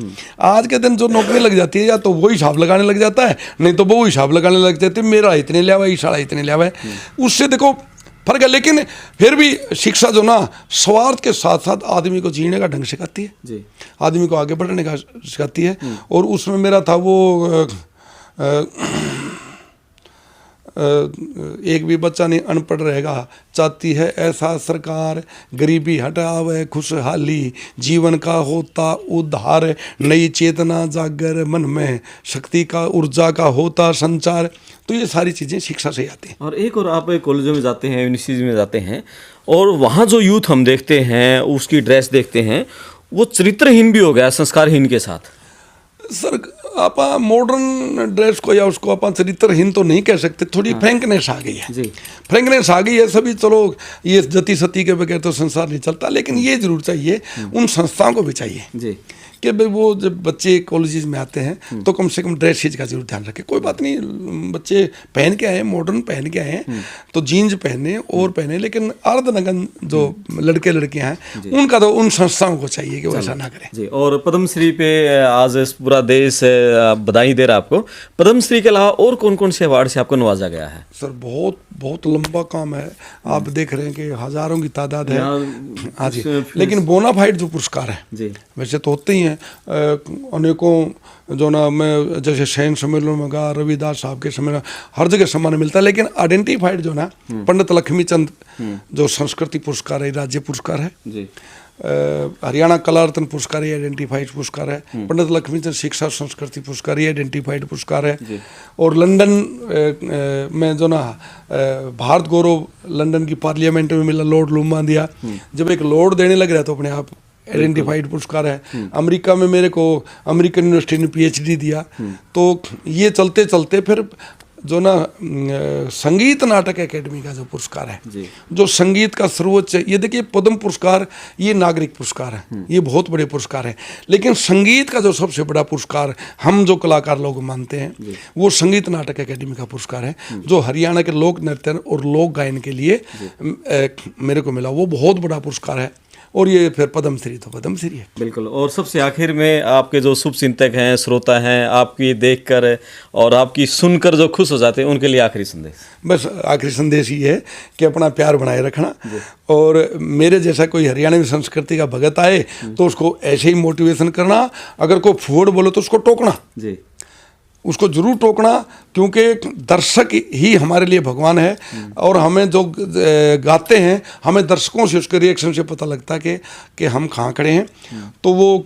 आज के दिन जो नौकरी लग जाती है, या तो वो हिसाब लगाने लग जाता है, नहीं तो वो हिसाब लगाने लग जाते हैं, मेरा इतने लिया हुआ है, साढ़ा इतने लिया हुआ है। उससे देखो फर्क है, लेकिन फिर भी शिक्षा जो ना स्वार्थ के साथ साथ आदमी को जीने का ढंग सिखाती है जी, आदमी को आगे बढ़ने का सिखाती है। और उसमें मेरा था वो एक भी बच्चा नहीं अनपढ़ रहेगा, चाहती है ऐसा सरकार, गरीबी हटावे खुशहाली, जीवन का होता उद्धार, नई चेतना जागर मन में, शक्ति का ऊर्जा का होता संचार। तो ये सारी चीज़ें शिक्षा से आती हैं। और एक और आप कॉलेजों में जाते हैं, यूनिवर्सिटीज में जाते हैं, और वहाँ जो यूथ हम देखते हैं, उसकी ड्रेस देखते हैं, वो चरित्रहीन भी हो गया संस्कारहीन के साथ। सर आप मॉडर्न ड्रेस को या उसको अपन चरित्रहीन तो नहीं कह सकते, थोड़ी फ्रैंकनेस आ गई है। फ्रैंकनेस आ गई है सभी। चलो ये जति सती के बगैर तो संसार नहीं चलता, लेकिन ये जरूर चाहिए, उन संस्थाओं को भी चाहिए कि भाई वो जब बच्चे कॉलेजेस में आते हैं तो कम से कम ड्रेस चीज का जरूर ध्यान रखें। कोई बात नहीं, बच्चे पहन के आए, मॉडर्न पहन के आए तो जीन्स पहने और पहने, लेकिन अर्धनग्न जो लड़के लड़कियां हैं उनका तो उन संस्थाओं को चाहिए कि वो ऐसा ना करें जी। और पद्मश्री पे आज पूरा देश बधाई दे रहा है आपको। पद्मश्री के अलावा और कौन कौन से अवार्ड से आपको नवाजा गया है? सर बहुत बहुत लंबा काम है, आप देख रहे हैं कि हजारों की तादाद है। हाँ जी, लेकिन बोनाफाइड जो पुरस्कार है जी, वैसे तो होते ही हैं अनेकों, जो ना मैं जैसे सैन सम्मेलन में गया, रविदास साहब के सम्मेलन, हर जगह सम्मान मिलता है, लेकिन आइडेंटिफाइड जो ना पंडित लक्ष्मीचंद जो संस्कृति पुरस्कार है, राज्य पुरस्कार है जी, हरियाणा कला रत्न पुरस्कार ये आइडेंटिफाइड पुरस्कार है, पंडित लक्ष्मीचंद शिक्षा संस्कृति पुरस्कार ये आइडेंटिफाइड पुरस्कार है, और लंदन में जो ना भारत गौरव लंदन की पार्लियामेंट में मिला, लॉर्ड लुम्बादिया, जब एक लॉर्ड देने लग रहा तो अपने आप आइडेंटिफाइड पुरस्कार है। अमेरिका में मेरे को अमेरिकन यूनिवर्सिटी ने PhD दिया। तो ये चलते चलते फिर जो ना संगीत नाटक एकेडमी का जो पुरस्कार है, जो संगीत का सर्वोच्च, ये देखिए पद्म पुरस्कार ये नागरिक पुरस्कार है, ये बहुत बड़े पुरस्कार है, लेकिन संगीत का जो सबसे बड़ा पुरस्कार हम जो कलाकार लोग मानते हैं वो संगीत नाटक एकेडमी का पुरस्कार है, जो हरियाणा के लोक नृत्य और लोक गायन के लिए मेरे को मिला। वो बहुत बड़ा पुरस्कार है, और ये फिर पद्मश्री तो पद्मश्री है। बिल्कुल। और सबसे आखिर में आपके जो शुभ चिंतक हैं, श्रोता हैं, आपकी देखकर और आपकी सुनकर जो खुश हो जाते हैं, उनके लिए आखिरी संदेश? बस आखिरी संदेश ये है कि अपना प्यार बनाए रखना, और मेरे जैसा कोई हरियाणवी संस्कृति का भगत आए तो उसको ऐसे ही मोटिवेशन करना, अगर कोई फूड बोलो तो उसको टोकना जी, उसको जरूर टोकना, क्योंकि दर्शक ही हमारे लिए भगवान है, और हमें जो गाते हैं हमें दर्शकों से, उसके रिएक्शन से पता लगता है कि हम कहाँ खड़े हैं। तो वो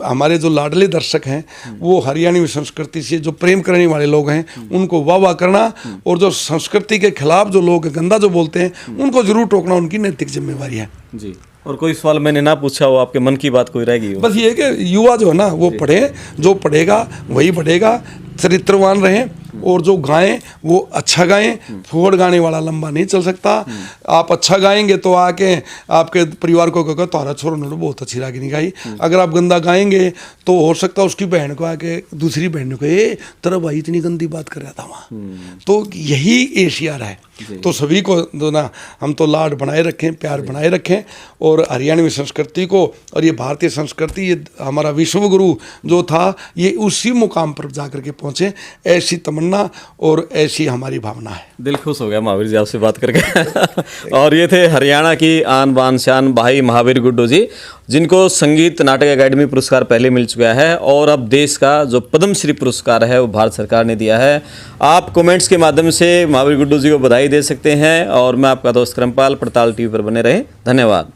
हमारे जो लाडले दर्शक हैं, वो हरियाणवी संस्कृति से जो प्रेम करने वाले लोग हैं, उनको वाह वाह करना, और जो संस्कृति के खिलाफ जो लोग गंदा जो बोलते हैं उनको जरूर टोकना, उनकी नैतिक जिम्मेवारी है जी। और कोई सवाल मैंने ना पूछा हो, आपके मन की बात कोई रहेगी? बस ये कि युवा जो है ना वो पढ़े, जो पढ़ेगा वही बढ़ेगा, चरित्रवान रहें, और जो गाएं वो अच्छा गाएं। फुहड़ गाने वाला लंबा नहीं चल सकता। आप अच्छा गाएंगे तो आके आपके परिवार को कहोगे तुम्हारा छोरो ने बहुत अच्छी रागिनी गाई। अगर आप गंदा गाएंगे तो हो सकता है उसकी बहन को आके दूसरी बहन को, ए तेरा भाई इतनी गंदी बात कर रहा था वहाँ। तो यही एशियार है। तो सभी को जो ना हम तो लाड बनाए रखें, प्यार बनाए रखें, और हरियाणवी संस्कृति को, और ये भारतीय संस्कृति, ये हमारा विश्व गुरु जो था, ये उसी मुकाम पर जाकर के पहुँचे, ऐसी तमन्ना और ऐसी हमारी भावना है। दिल खुश हो गया महावीर जी आपसे बात करके। और ये थे हरियाणा की आन बान शान भाई महावीर गुड्डू जी, जिनको संगीत नाटक एकेडमी पुरस्कार पहले मिल चुका है, और अब देश का जो पद्मश्री पुरस्कार है वो भारत सरकार ने दिया है। आप कमेंट्स के माध्यम से महावीर गुड्डू जी को बधाई दे सकते हैं, और मैं आपका दोस्त क्रमपाल, पड़ताल TV पर बने रहें। धन्यवाद।